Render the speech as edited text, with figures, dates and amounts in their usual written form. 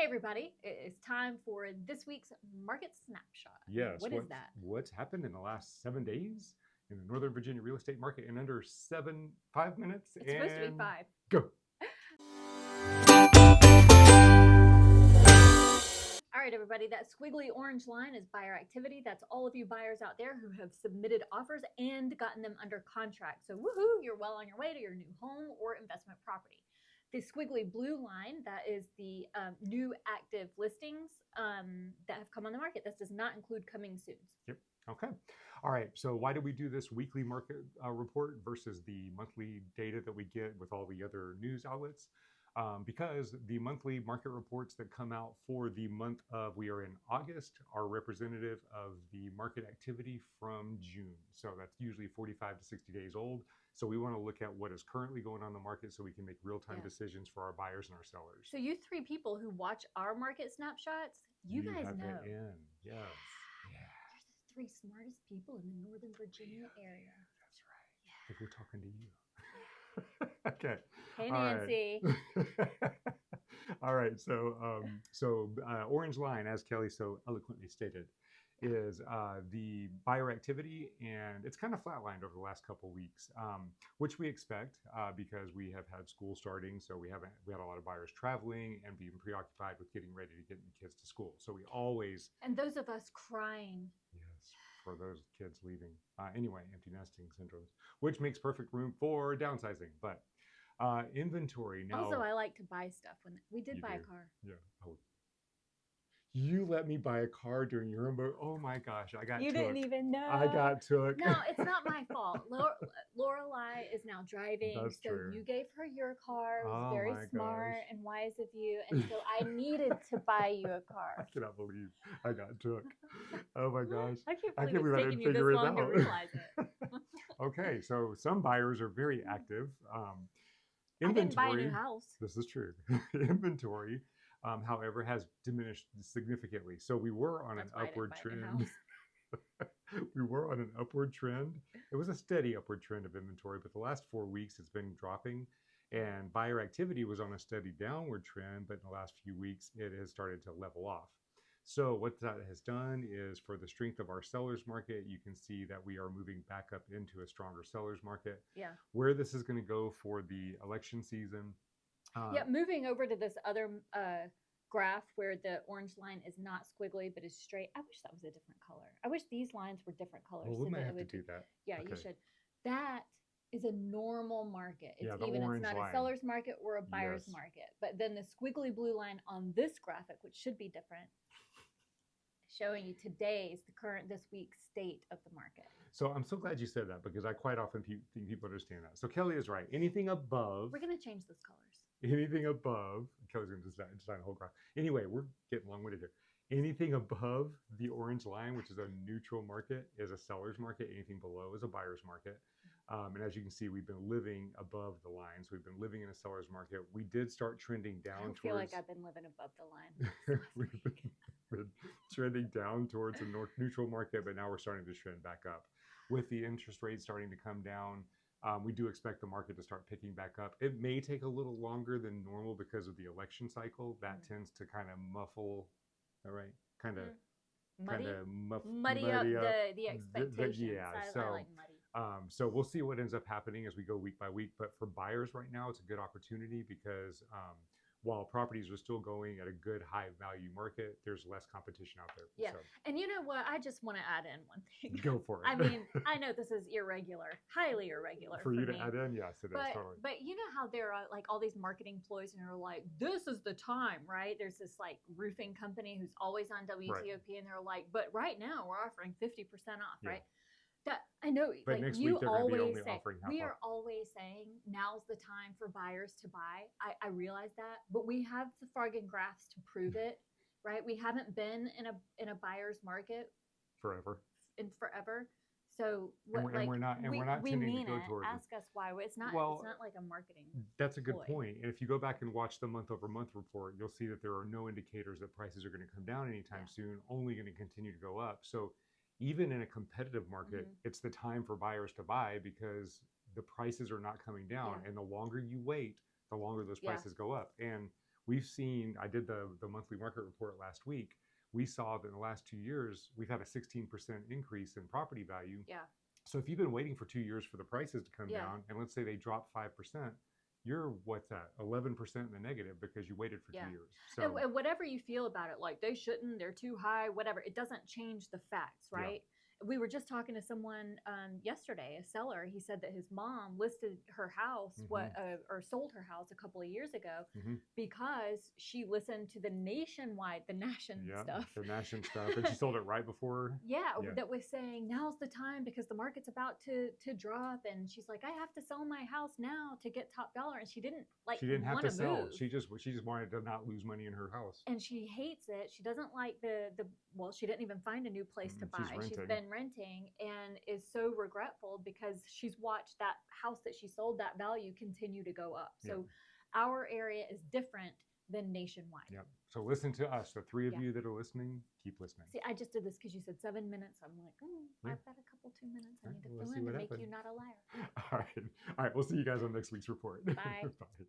Hey everybody, it is time for this week's Market Snapshot. Yes. What is that? What's happened in the last 7 days in the Northern Virginia real estate market in under 5 minutes? It's supposed to be 5. Go. All right, everybody, that squiggly orange line is buyer activity. That's all of you buyers out there who have submitted offers and gotten them under contract. So woohoo, you're well on your way to your new home or investment property. The squiggly blue line, that is the new active listings that have come on the market. This does not include coming soon. Yep. Okay. All right. So why do we do this weekly market report versus the monthly data that we get with all the other news outlets? Because the monthly market reports that come out for the month of, we are in August, are representative of the market activity from June. So that's usually 45 to 60 days old. So we want to look at what is currently going on in the market so we can make real-time decisions for our buyers and our sellers. So you 3 people who watch our market snapshots, you guys have know. It in. Yes. You're the 3 smartest people in the Northern Virginia area. That's right. Yeah. If we're talking to you. Okay. Hey, Nancy. All right. So orange line, as Kelly so eloquently stated, is the buyer activity, and it's kind of flatlined over the last couple of weeks, which we expect because we have had school starting. So we had a lot of buyers traveling and being preoccupied with getting ready to get the kids to school. So we always, and those of us crying. Yes, for those kids leaving. Anyway, empty nesting syndromes, which makes perfect room for downsizing. But inventory now. Also, I like to buy stuff when we did buy a car. Yeah. Oh. You let me buy a car during your remote. Oh my gosh, I got You took. didn't even know. I got took. No, it's not my fault. Lorelai is now driving. That's so true. You gave her your car. It was Oh very my smart gosh. and wise of you. And so I needed to buy you a car. I cannot believe I got took. Oh my gosh. I can't believe it's taken you this long to realize it. Okay, so some buyers are very active. I didn't buy a new house. This is true. Inventory, however, has diminished significantly. So we were on an upward trend. We were on an upward trend. It was a steady upward trend of inventory, but the last 4 weeks it's been dropping, and buyer activity was on a steady downward trend, but in the last few weeks it has started to level off. So what that has done is, for the strength of our sellers market, you can see that we are moving back up into a stronger sellers market. Yeah. Where this is going to go for the election season. Moving over to this other graph where the orange line is not squiggly but is straight. I wish that was a different color. I wish these lines were different colors. Well, we might have to do that. Yeah, okay. You should. That is a normal market. It's it's not a seller's market or a buyer's market. But then the squiggly blue line on this graphic, which should be different, showing you this week's state of the market. So I'm so glad you said that, because I quite often think people understand that. So Kelly is right. Anything above. We're going to change those colors. Anything above. Kelly's going to design a whole graph. Anyway, we're getting long-winded here. Anything above the orange line, which is a neutral market, is a seller's market. Anything below is a buyer's market. And as you can see, we've been living above the lines. We've been living in a seller's market. We did start trending down I feel like I've been living above the line. We've been trending down towards a neutral market, but now we're starting to trend back up. With the interest rates starting to come down, we do expect the market to start picking back up. It may take a little longer than normal because of the election cycle. That tends to kind of muffle, all right, kind of muddy up the expectations. I like muddy. So we'll see what ends up happening as we go week by week. But for buyers right now, it's a good opportunity because while properties are still going at a good high value market, there's less competition out there. Yeah. So. And you know what? I just want to add in one thing. Go for it. I mean, I know this is irregular, highly irregular for you me. To add in, yes, it is totally. But you know how there are like all these marketing ploys and they're like, this is the time, right? There's this like roofing company who's always on WTOP and they're like, but right now we're offering 50% off, right? That I know, but like next you week always say, we are always saying now's the time for buyers to buy. I realize that, but we have the friggin' graphs to prove it, right? We haven't been in a buyer's market forever. So what, we're not tending to go towards. Ask us why. It's not like a marketing. That's a good point. And if you go back and watch the month-over-month report, you'll see that there are no indicators that prices are going to come down anytime soon. Only going to continue to go up. So even in a competitive market, it's the time for buyers to buy because the prices are not coming down. And the longer you wait, the longer those prices go up. And we've seen, I did the monthly market report last week. We saw that in the last 2 years, we've had a 16% increase in property value. Yeah. So if you've been waiting for 2 years for the prices to come Yeah. down, and let's say they drop 5%, you're what's that, 11% in the negative because you waited for Yeah. 2 years. So And whatever you feel about it, like they shouldn't, they're too high, whatever, it doesn't change the facts, Yeah. right? We were just talking to someone yesterday, a seller. He said that his mom listed her house, or sold her house a couple of years ago because she listened to the nationwide, the Nation stuff. The Nation stuff, and she sold it right before. Yeah, that was saying now's the time because the market's about to drop, and she's like, I have to sell my house now to get top dollar, and she didn't have to sell. Move. She just wanted to not lose money in her house, and she hates it. She doesn't like the well, she didn't even find a new place to buy. She's been renting and is so regretful because she's watched that house that she sold, that value continue to go up. So our area is different than nationwide. Yeah. So listen to us. The three of you that are listening, keep listening. See, I just did this because you said 7 minutes. I'm like, I've got a couple 2 minutes I need to fill in to make you not a liar. All right. We'll see you guys on next week's report. Bye. Bye.